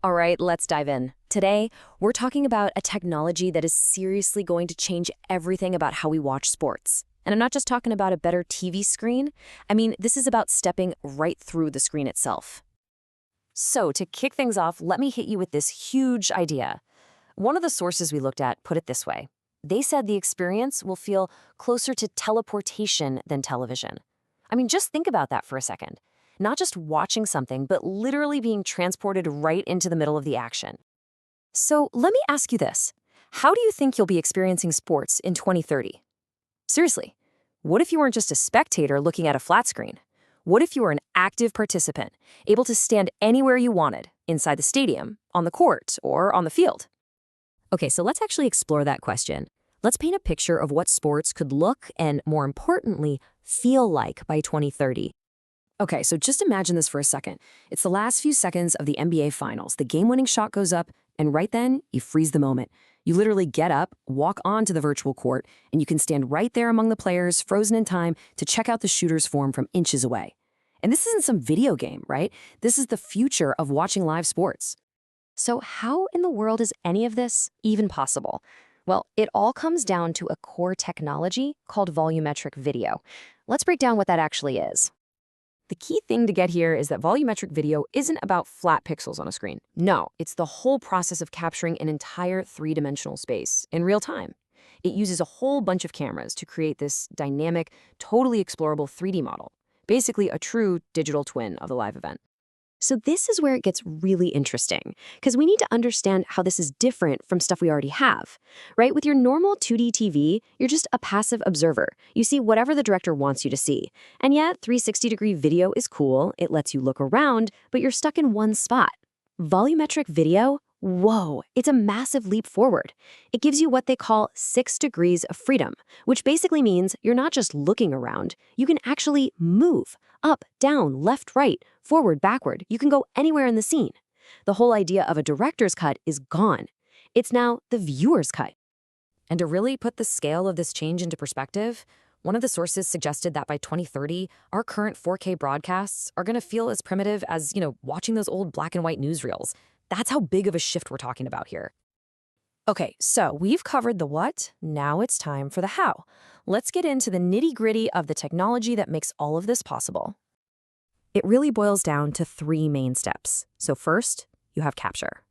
All right, let's dive in. Today, we're talking about a technology that is seriously going to change everything about how we watch sports. And I'm not just talking about a better TV screen. I mean, this is about stepping right through the screen itself. So, to kick things off, let me hit you with this huge idea. One of the sources we looked at put it this way. They said the experience will feel closer to teleportation than television. I mean, just think about that for a second. Not just watching something, but literally being transported right into the middle of the action. So let me ask you this. How do you think you'll be experiencing sports in 2030? Seriously, what if you weren't just a spectator looking at a flat screen? What if you were an active participant, able to stand anywhere you wanted, inside the stadium, on the court, or on the field? Okay, so let's actually explore that question. Let's paint a picture of what sports could look and, more importantly, feel like by 2030. Okay, so just imagine this for a second. It's the last few seconds of the NBA Finals. The game-winning shot goes up, and right then, you freeze the moment. You literally get up, walk onto the virtual court, and you can stand right there among the players, frozen in time, to check out the shooter's form from inches away. And this isn't some video game, right? This is the future of watching live sports. So how in the world is any of this even possible? Well, it all comes down to a core technology called volumetric video. Let's break down what that actually is. The key thing to get here is that volumetric video isn't about flat pixels on a screen. No, it's the whole process of capturing an entire three-dimensional space in real time. It uses a whole bunch of cameras to create this dynamic, totally explorable 3D model, basically a true digital twin of the live event. So this is where it gets really interesting, because we need to understand how this is different from stuff we already have, right? With your normal 2D TV, you're just a passive observer. You see whatever the director wants you to see. And yet, 360-degree video is cool, it lets you look around, but you're stuck in one spot. Volumetric video? Whoa, it's a massive leap forward. It gives you what they call 6 degrees of freedom, which basically means you're not just looking around, you can actually move. Up, down, left, right, forward, backward. You can go anywhere in the scene. The whole idea of a director's cut is gone. It's now the viewer's cut. And to really put the scale of this change into perspective, one of the sources suggested that by 2030, our current 4K broadcasts are going to feel as primitive as, watching those old black and white newsreels. That's how big of a shift we're talking about here. Okay, so we've covered the what, now it's time for the how. Let's get into the nitty-gritty of the technology that makes all of this possible. It really boils down to 3 main steps. So first, you have capture.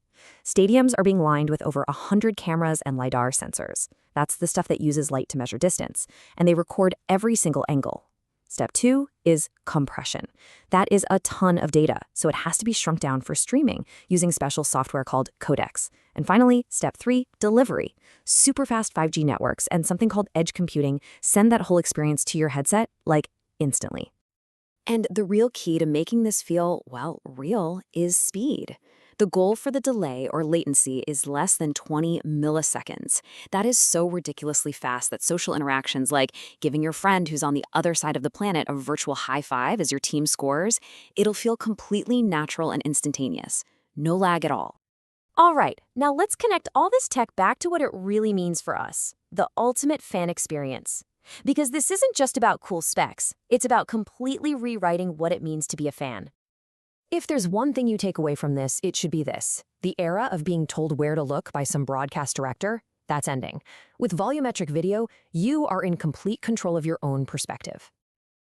Stadiums are being lined with over 100 cameras and LiDAR sensors. That's the stuff that uses light to measure distance, and they record every single angle. Step 2 is compression. That is a ton of data, so it has to be shrunk down for streaming using special software called codecs. And finally, step 3, delivery. Super fast 5G networks and something called edge computing send that whole experience to your headset, like, instantly. And the real key to making this feel, well, real is speed. The goal for the delay or latency is less than 20 milliseconds. That is so ridiculously fast that social interactions like giving your friend who's on the other side of the planet a virtual high five as your team scores, it'll feel completely natural and instantaneous. No lag at all. All right, now let's connect all this tech back to what it really means for us, the ultimate fan experience. Because this isn't just about cool specs, it's about completely rewriting what it means to be a fan. If there's one thing you take away from this, it should be this. The era of being told where to look by some broadcast director, that's ending. With volumetric video, you are in complete control of your own perspective.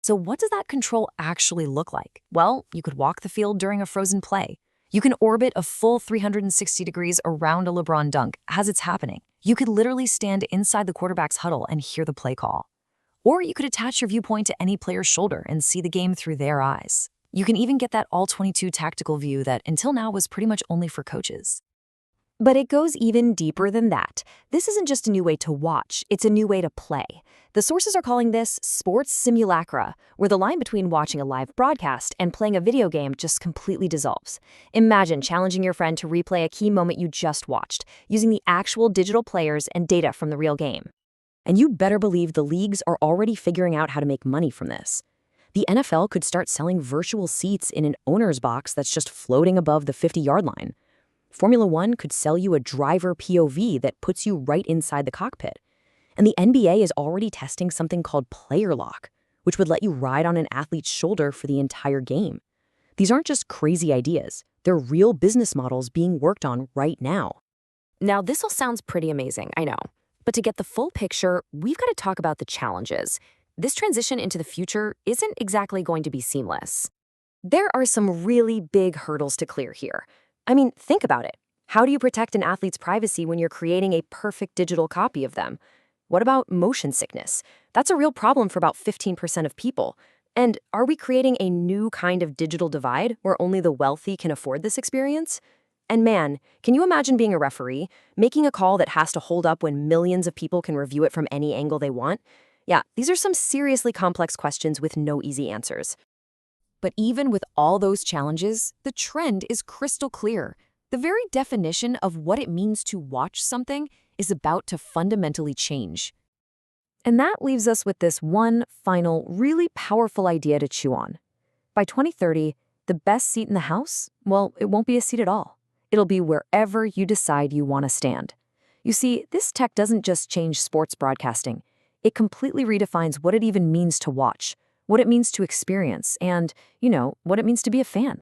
So what does that control actually look like? Well, you could walk the field during a frozen play. You can orbit a full 360 degrees around a LeBron dunk as it's happening. You could literally stand inside the quarterback's huddle and hear the play call. Or you could attach your viewpoint to any player's shoulder and see the game through their eyes. You can even get that all-22 tactical view that until now was pretty much only for coaches. But it goes even deeper than that. This isn't just a new way to watch, it's a new way to play. The sources are calling this sports simulacra, where the line between watching a live broadcast and playing a video game just completely dissolves. Imagine challenging your friend to replay a key moment you just watched, using the actual digital players and data from the real game. And you better believe the leagues are already figuring out how to make money from this. The NFL could start selling virtual seats in an owner's box that's just floating above the 50-yard line. Formula One could sell you a driver POV that puts you right inside the cockpit. And the NBA is already testing something called player lock, which would let you ride on an athlete's shoulder for the entire game. These aren't just crazy ideas. They're real business models being worked on right now. Now, this all sounds pretty amazing, I know. But to get the full picture, we've got to talk about the challenges. This transition into the future isn't exactly going to be seamless. There are some really big hurdles to clear here. I mean, think about it. How do you protect an athlete's privacy when you're creating a perfect digital copy of them? What about motion sickness? That's a real problem for about 15% of people. And are we creating a new kind of digital divide where only the wealthy can afford this experience? And man, can you imagine being a referee, making a call that has to hold up when millions of people can review it from any angle they want? Yeah, these are some seriously complex questions with no easy answers. But even with all those challenges, the trend is crystal clear. The very definition of what it means to watch something is about to fundamentally change. And that leaves us with this one final, really powerful idea to chew on. By 2030, the best seat in the house, well, it won't be a seat at all. It'll be wherever you decide you want to stand. You see, this tech doesn't just change sports broadcasting. It completely redefines what it even means to watch, what it means to experience, and, what it means to be a fan.